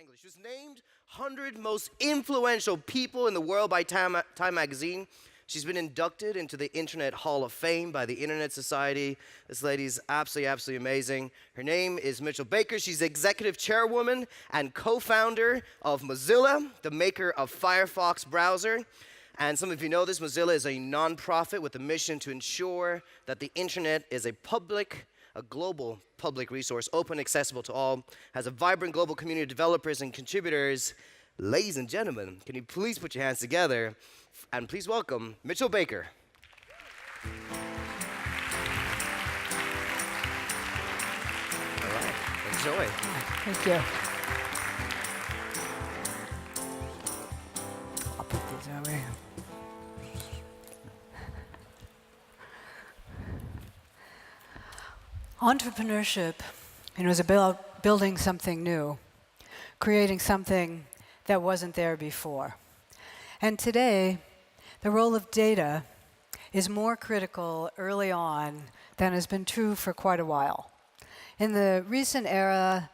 English. She was named 100 most influential people in the world by Time magazine. She's been inducted into the Internet Hall of Fame by the Internet Society. This lady's absolutely amazing. Her name is Mitchell Baker. She's executive chairwoman and co-founder of Mozilla, the maker of Firefox browser. And some of you know this, Mozilla is a nonprofit with a mission to ensure that the internet is a global public resource, open, accessible to all, has a vibrant global community of developers and contributors. Ladies and gentlemen, can you please put your hands together and please welcome Mitchell Baker. All right, enjoy. Thank you. I'll put these over here. Entrepreneurship is about building something new, creating something that wasn't there before. And today, the role of data is more critical early on than has been true for quite a while. In the recent era,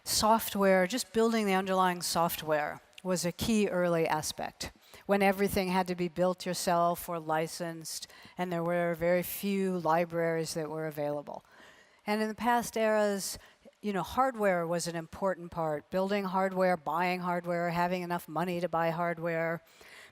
software, just building the underlying software, was a key early aspect, when everything had to be built yourself or licensed, and there were very few libraries that were available. And in the past eras, hardware was an important part. Building hardware, buying hardware, having enough money to buy hardware,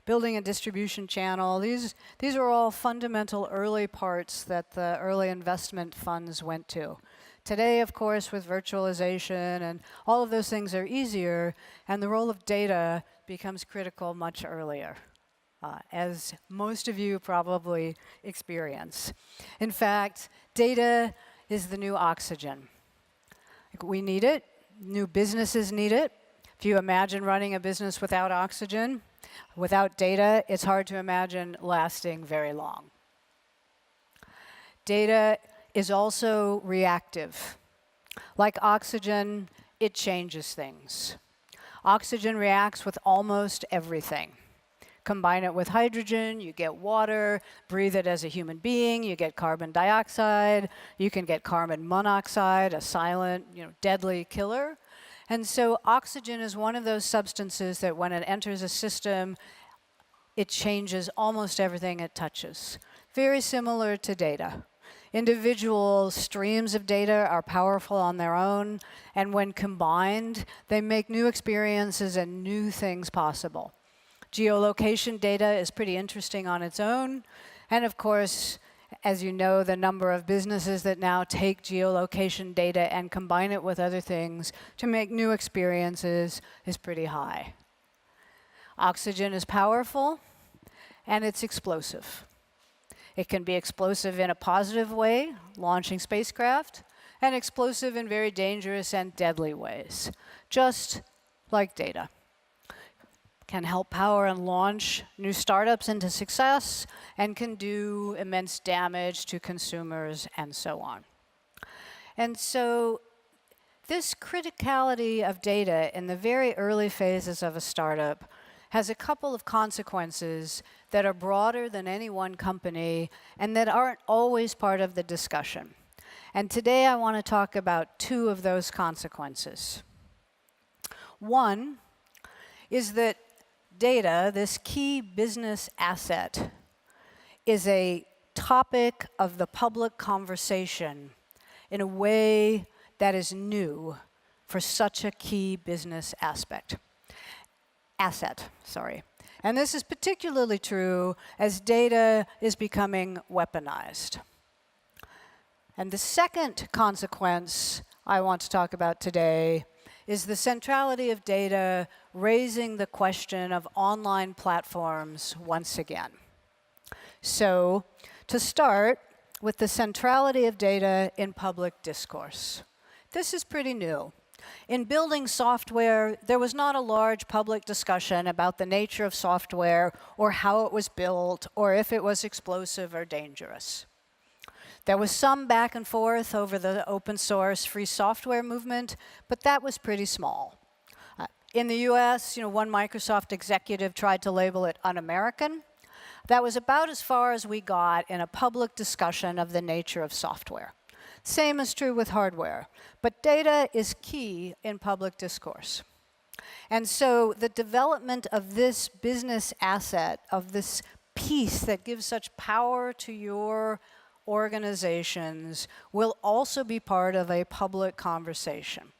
building a distribution channel. These are all fundamental early parts that the early investment funds went to. Today, of course, with virtualization and all of those things are easier, and the role of data becomes critical much earlier, as most of you probably experience. In fact, data is the new oxygen. We need it. New businesses need it. If you imagine running a business without oxygen, without data, it's hard to imagine lasting very long. Data is also reactive. Like oxygen, it changes things. Oxygen reacts with almost everything. Combine it with hydrogen, you get water. Breathe it as a human being, you get carbon dioxide. You can get carbon monoxide, a silent, deadly killer. And so oxygen is one of those substances that when it enters a system, it changes almost everything it touches. Very similar to data. Individual streams of data are powerful on their own, and when combined, they make new experiences and new things possible. Geolocation data is pretty interesting on its own. And of course, as you know, the number of businesses that now take geolocation data and combine it with other things to make new experiences is pretty high. Oxygen is powerful, and it's explosive. It can be explosive in a positive way, launching spacecraft, and explosive in very dangerous and deadly ways, just like data. Can help power and launch new startups into success, and can do immense damage to consumers and so on. And so this criticality of data in the very early phases of a startup has a couple of consequences that are broader than any one company and that aren't always part of the discussion. And today I want to talk about two of those consequences. One is that data, this key business asset, is a topic of the public conversation in a way that is new for such a key business asset. And this is particularly true as data is becoming weaponized. And the second consequence I want to talk about today is the centrality of data raising the question of online platforms once again. So, to start with the centrality of data in public discourse. This is pretty new. In building software, there was not a large public discussion about the nature of software or how it was built or if it was explosive or dangerous. There was some back and forth over the open source free software movement, but that was pretty small. In the US, one Microsoft executive tried to label it un-American. That was about as far as we got in a public discussion of the nature of software. Same is true with hardware, but data is key in public discourse. And so the development of this business asset, of this piece that gives such power to your organizations, will also be part of a public conversation.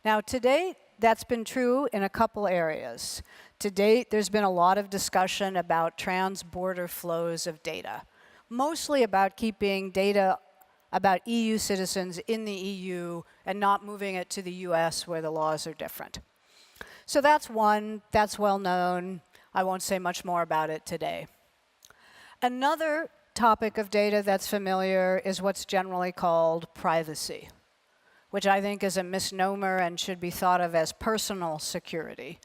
Now, to date, that's been true in a couple areas. To date, there's been a lot of discussion about trans-border flows of data, mostly about keeping data about EU citizens in the EU and not moving it to the US where the laws are different. So that's one, that's well known. I won't say much more about it today. Another topic of data that's familiar is what's generally called privacy, which I think is a misnomer and should be thought of as personal security.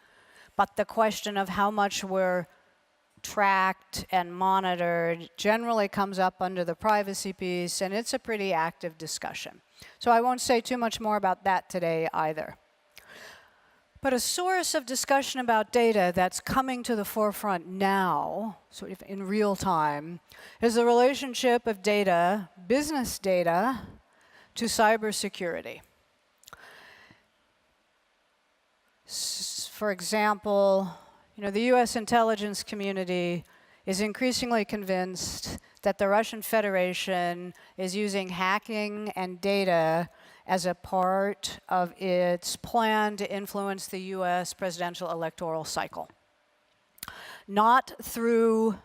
But the question of how much we're tracked and monitored generally comes up under the privacy piece, and it's a pretty active discussion. So I won't say too much more about that today either. But a source of discussion about data that's coming to the forefront now, sort of in real time, is the relationship of data, business data, to cybersecurity. For example, the US intelligence community is increasingly convinced that the Russian Federation is using hacking and data as a part of its plan to influence the US presidential electoral cycle. Not through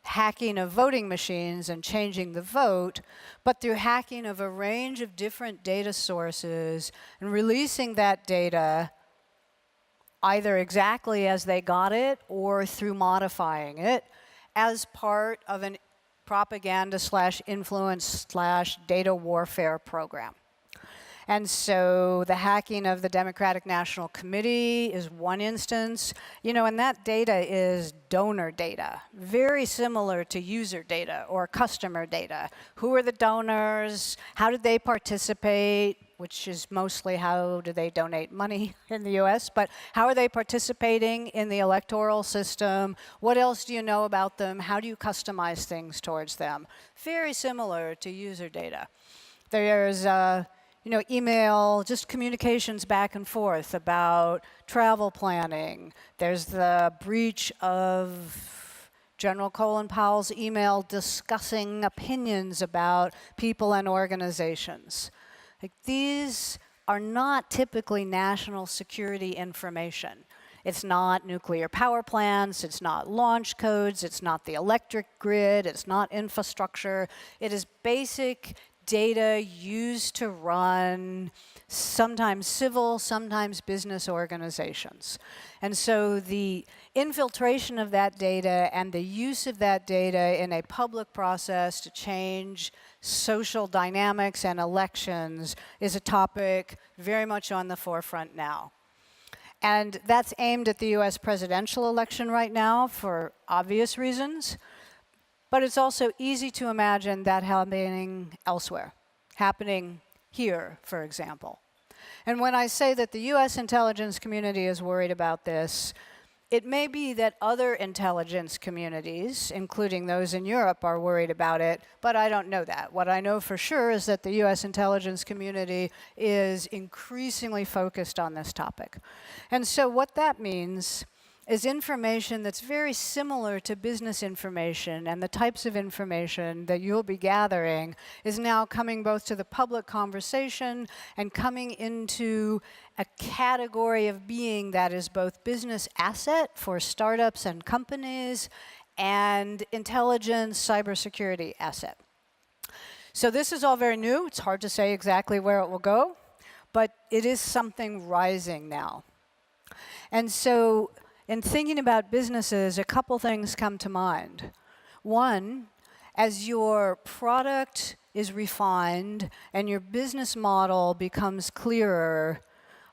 hacking of voting machines and changing the vote, but through hacking of a range of different data sources and releasing that data either exactly as they got it or through modifying it as part of an propaganda/influence/data warfare program. And so the hacking of the Democratic National Committee is one instance, and that data is donor data, very similar to user data or customer data. Who are the donors? How did they participate? Which is mostly how do they donate money in the US, but how are they participating in the electoral system? What else do you know about them? How do you customize things towards them? Very similar to user data. There's email, just communications back and forth about travel planning. There's the breach of General Colin Powell's email discussing opinions about people and organizations. These are not typically national security information. It's not nuclear power plants, it's not launch codes, it's not the electric grid, it's not infrastructure. It is basic data used to run sometimes civil, sometimes business organizations. And so the infiltration of that data and the use of that data in a public process to change social dynamics and elections is a topic very much on the forefront now. And that's aimed at the US presidential election right now for obvious reasons. But it's also easy to imagine that happening elsewhere, happening here, for example. And when I say that the US intelligence community is worried about this, it may be that other intelligence communities, including those in Europe, are worried about it, but I don't know that. What I know for sure is that the US intelligence community is increasingly focused on this topic. And so what that means is information that's very similar to business information, and the types of information that you'll be gathering is now coming both to the public conversation and coming into a category of being that is both business asset for startups and companies and intelligence cybersecurity asset. So this is all very new. It's hard to say exactly where it will go, but it is something rising now. And so in thinking about businesses, a couple things come to mind. One, as your product is refined and your business model becomes clearer,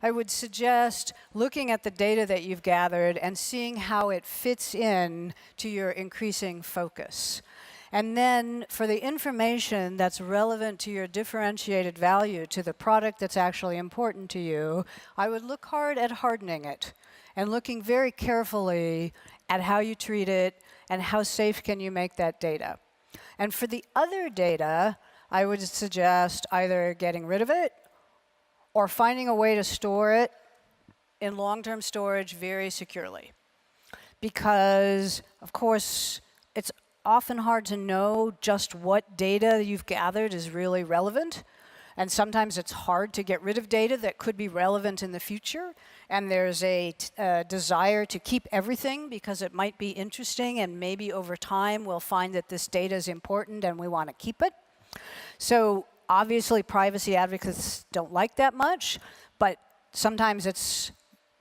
I would suggest looking at the data that you've gathered and seeing how it fits in to your increasing focus. And then for the information that's relevant to your differentiated value, to the product that's actually important to you, I would look hard at hardening it and looking very carefully at how you treat it and how safe can you make that data. And for the other data, I would suggest either getting rid of it or finding a way to store it in long-term storage very securely. Because, of course, it's often hard to know just what data you've gathered is really relevant. And sometimes it's hard to get rid of data that could be relevant in the future. And there's a desire to keep everything because it might be interesting, and maybe over time we'll find that this data is important and we want to keep it. So obviously privacy advocates don't like that much, but sometimes it's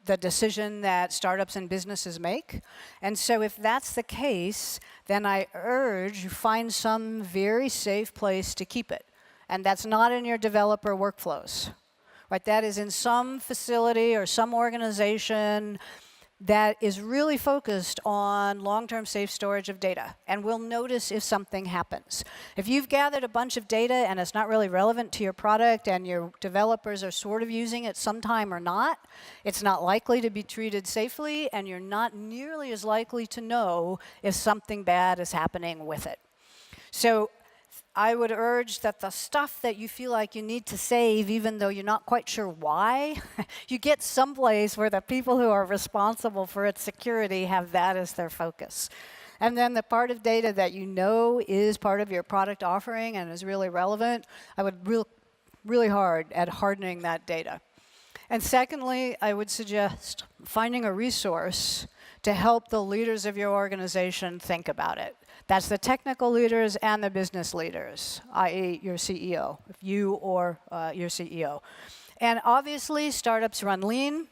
the decision that startups and businesses make. And so if that's the case, then I urge you find some very safe place to keep it. And that's not in your developer workflows, right? That is in some facility or some organization that is really focused on long-term safe storage of data, and will notice if something happens. If you've gathered a bunch of data and it's not really relevant to your product and your developers are sort of using it sometime or not, it's not likely to be treated safely, and you're not nearly as likely to know if something bad is happening with it. So I would urge that the stuff that you feel like you need to save, even though you're not quite sure why, you get someplace where the people who are responsible for its security have that as their focus. And then the part of data that you know is part of your product offering and is really relevant, I would really hard at hardening that data. And secondly, I would suggest finding a resource to help the leaders of your organization think about it. That's the technical leaders and the business leaders, i.e. your CEO, you or your CEO. And obviously, startups run lean,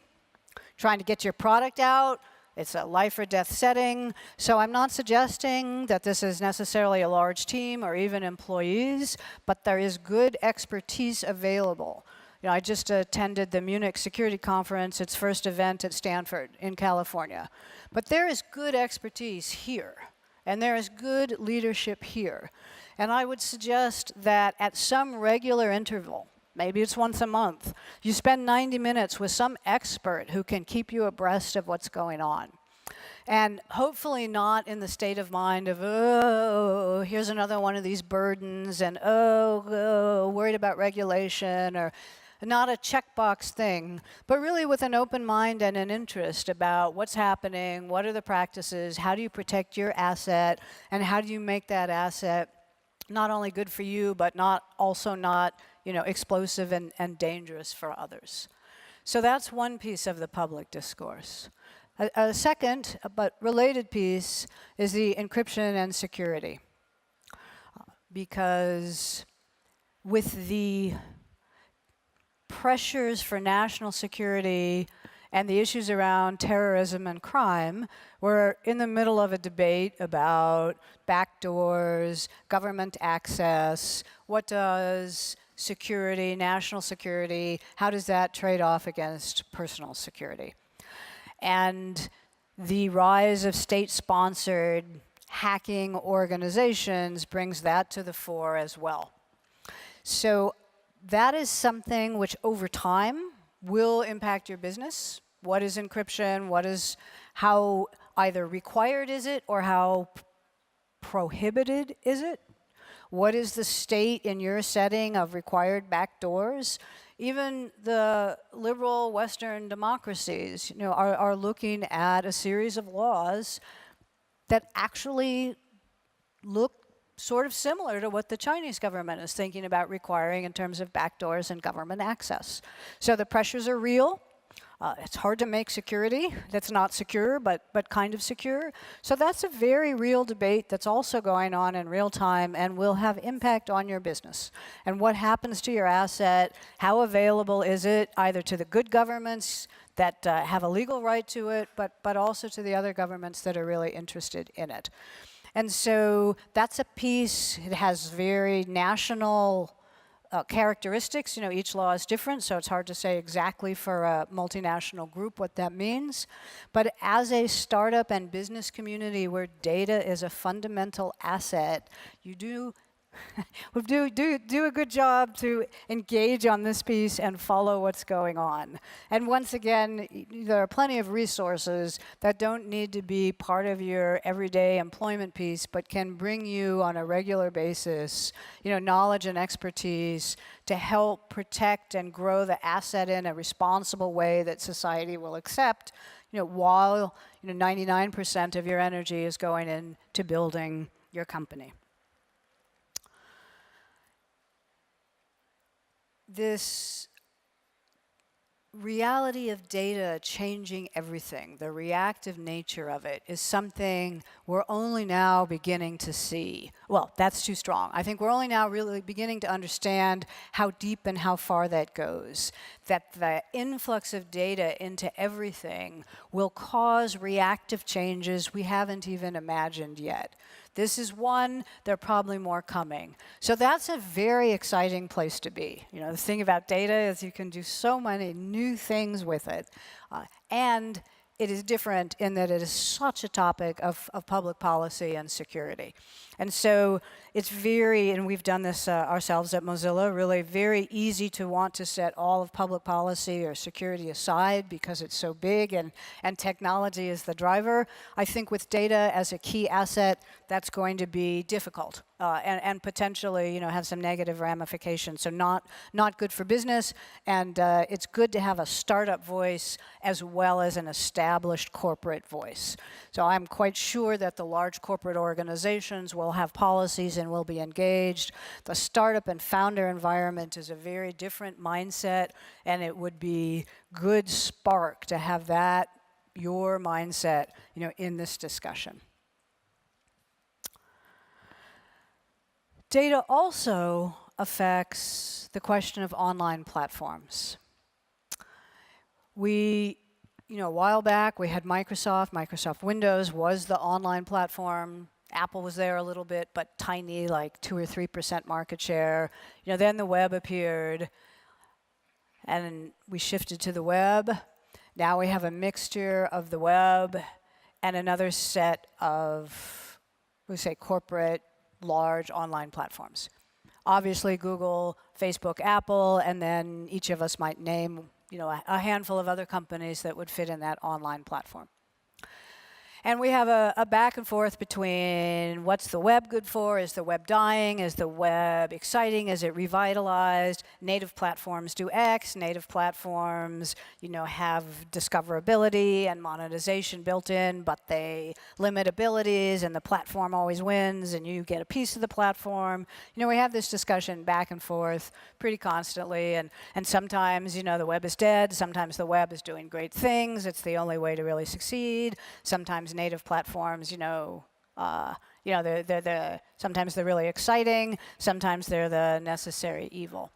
trying to get your product out. It's a life or death setting. So I'm not suggesting that this is necessarily a large team or even employees, but there is good expertise available. You know, I just attended the Munich Security Conference, its first event at Stanford in California. But there is good expertise here. And there is good leadership here. And I would suggest that at some regular interval, maybe it's once a month, you spend 90 minutes with some expert who can keep you abreast of what's going on. And hopefully not in the state of mind of, oh, here's another one of these burdens, and oh, worried about regulation, or not a checkbox thing, but really with an open mind and an interest about what's happening, what are the practices, how do you protect your asset, and how do you make that asset not only good for you, but also not explosive and dangerous for others. So that's one piece of the public discourse. A second, but related piece, is the encryption and security. Because with the pressures for national security and the issues around terrorism and crime, we're in the middle of a debate about backdoors, government access, what does security, national security, how does that trade off against personal security? And the rise of state-sponsored hacking organizations brings that to the fore as well. So that is something which over time will impact your business. What is encryption? How either required is it or how prohibited is it? What is the state in your setting of required backdoors? Even the liberal Western democracies, are looking at a series of laws that actually look sort of similar to what the Chinese government is thinking about requiring in terms of backdoors and government access. So the pressures are real. It's hard to make security that's not secure, but kind of secure. So that's a very real debate that's also going on in real time and will have impact on your business. And what happens to your asset, how available is it, either to the good governments that have a legal right to it, but also to the other governments that are really interested in it. And so that's a piece. It has very national characteristics. Each law is different, so it's hard to say exactly for a multinational group what that means. But as a startup and business community where data is a fundamental asset, you do Well, do a good job to engage on this piece and follow what's going on. And once again, there are plenty of resources that don't need to be part of your everyday employment piece, but can bring you on a regular basis, knowledge and expertise to help protect and grow the asset in a responsible way that society will accept, while 99% of your energy is going into building your company. This reality of data changing everything, the reactive nature of it, is something we're only now beginning to see. Well, that's too strong. I think we're only now really beginning to understand how deep and how far that goes. That the influx of data into everything will cause reactive changes we haven't even imagined yet. This is one, there are probably more coming. So that's a very exciting place to be. The thing about data is you can do so many new things with it. And it is different in that it is such a topic of public policy and security. And so it's and we've done this ourselves at Mozilla, really very easy to want to set all of public policy or security aside because it's so big and technology is the driver. I think with data as a key asset, that's going to be difficult and potentially, have some negative ramifications. So not good for business, and it's good to have a startup voice as well as an established corporate voice. So I'm quite sure that the large corporate organizations will have policies and will be engaged. The startup and founder environment is a very different mindset, and it would be good spark to have that, your mindset, in this discussion. Data also affects the question of online platforms. A while back, we had Microsoft. Microsoft Windows was the online platform. Apple was there a little bit, but tiny, like 2 or 3% market share. Then the web appeared, and we shifted to the web. Now we have a mixture of the web and another set of, corporate, large online platforms. Obviously, Google, Facebook, Apple, and then each of us might name, a handful of other companies that would fit in that online platform. And we have a back and forth between what's the web good for? Is the web dying? Is the web exciting? Is it revitalized? Native platforms do X. Native platforms, have discoverability and monetization built in, but they limit abilities, and the platform always wins, and you get a piece of the platform. We have this discussion back and forth pretty constantly, and sometimes, the web is dead. Sometimes the web is doing great things. It's the only way to really succeed. Sometimes native platforms, sometimes they're really exciting, sometimes they're the necessary evil.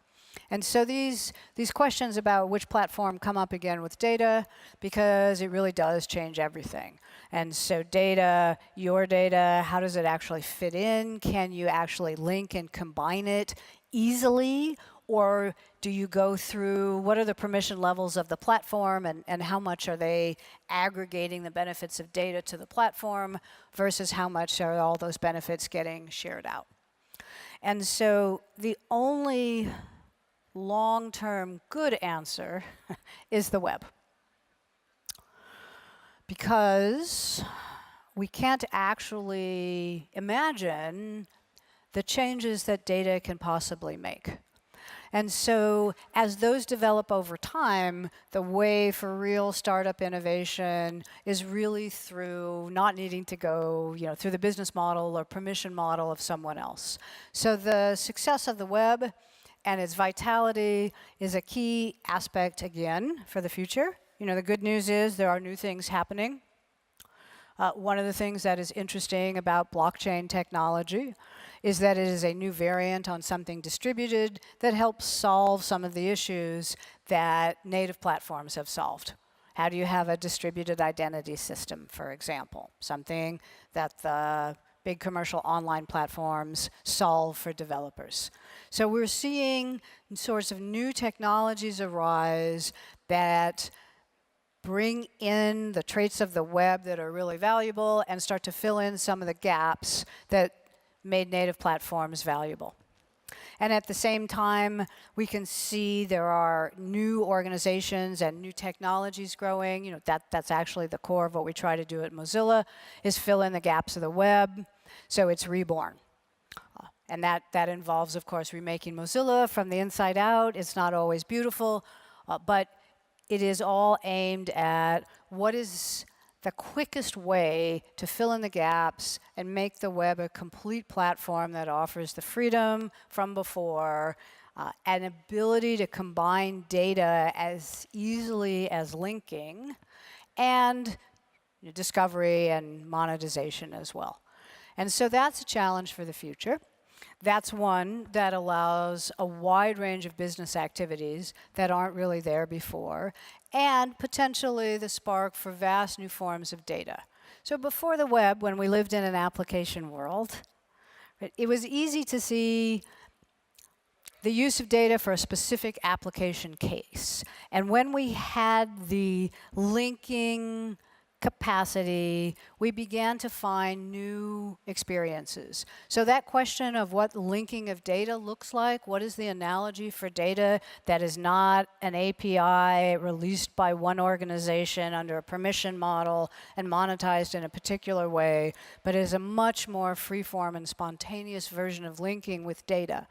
And so these questions about which platform come up again with data, because it really does change everything. And so data, your data, how does it actually fit in? Can you actually link and combine it easily? Or do you go through what are the permission levels of the platform and how much are they aggregating the benefits of data to the platform versus how much are all those benefits getting shared out? And so the only long-term good answer is the web. Because we can't actually imagine the changes that data can possibly make. And so as those develop over time, the way for real startup innovation is really through not needing to go, through the business model or permission model of someone else. So the success of the web and its vitality is a key aspect, again, for the future. The good news is there are new things happening. One of the things that is interesting about blockchain technology is that it is a new variant on something distributed that helps solve some of the issues that native platforms have solved. How do you have a distributed identity system, for example? Something that the big commercial online platforms solve for developers. So we're seeing sorts of new technologies arise that bring in the traits of the web that are really valuable and start to fill in some of the gaps that made native platforms valuable. And at the same time, we can see there are new organizations and new technologies growing. You know, that's actually the core of what we try to do at Mozilla, is fill in the gaps of the web so it's reborn. And that involves, of course, remaking Mozilla from the inside out. It's not always beautiful, but it is all aimed at what is the quickest way to fill in the gaps and make the web a complete platform that offers the freedom from before, an ability to combine data as easily as linking, and discovery and monetization as well. And so that's a challenge for the future. That's one that allows a wide range of business activities that aren't really there before, and potentially the spark for vast new forms of data. So before the web, when we lived in an application world, it was easy to see the use of data for a specific application case. And when we had the linking capacity, we began to find new experiences. So that question of what linking of data looks like, what is the analogy for data that is not an API released by one organization under a permission model and monetized in a particular way, but is a much more free-form and spontaneous version of linking with data.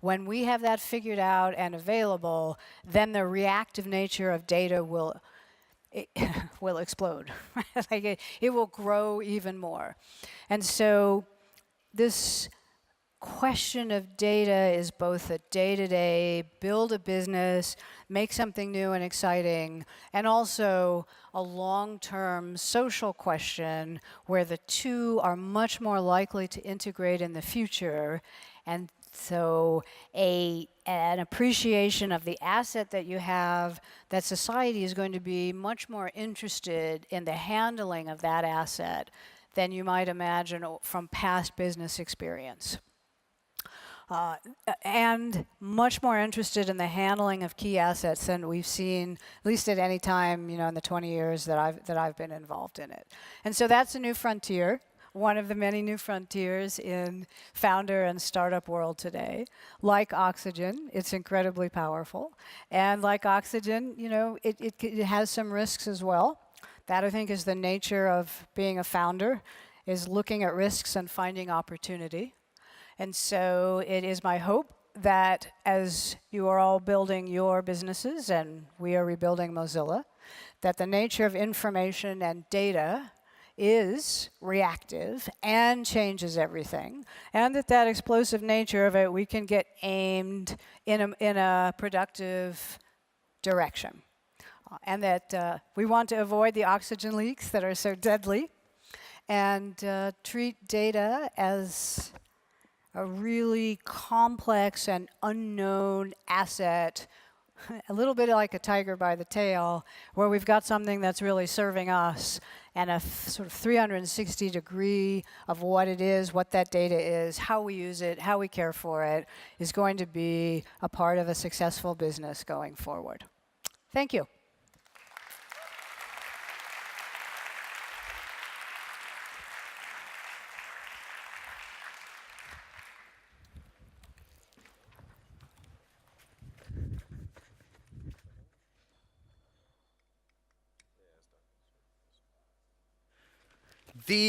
When we have that figured out and available, then the reactive nature of data will explode. Like it will grow even more. And so this question of data is both a day-to-day, build a business, make something new and exciting, and also a long-term social question where the two are much more likely to integrate in the future. And so an appreciation of the asset that you have, that society is going to be much more interested in the handling of that asset than you might imagine from past business experience. And much more interested in the handling of key assets than we've seen, at least at any time, you know, in the 20 years that I've been involved in it. And so that's a new frontier. One of the many new frontiers in founder and startup world today. Like oxygen, it's incredibly powerful. And like oxygen, you know, it has some risks as well. That, I think, is the nature of being a founder, is looking at risks and finding opportunity. And so it is my hope that as you are all building your businesses, and we are rebuilding Mozilla, that the nature of information and data is reactive and changes everything, and that explosive nature of it we can get aimed in a productive direction. And that we want to avoid the oxygen leaks that are so deadly, and treat data as a really complex and unknown asset, a little bit like a tiger by the tail, where we've got something that's really serving us, and a sort of 360 degree of what it is, what that data is, how we use it, how we care for it, is going to be a part of a successful business going forward. Thank you. The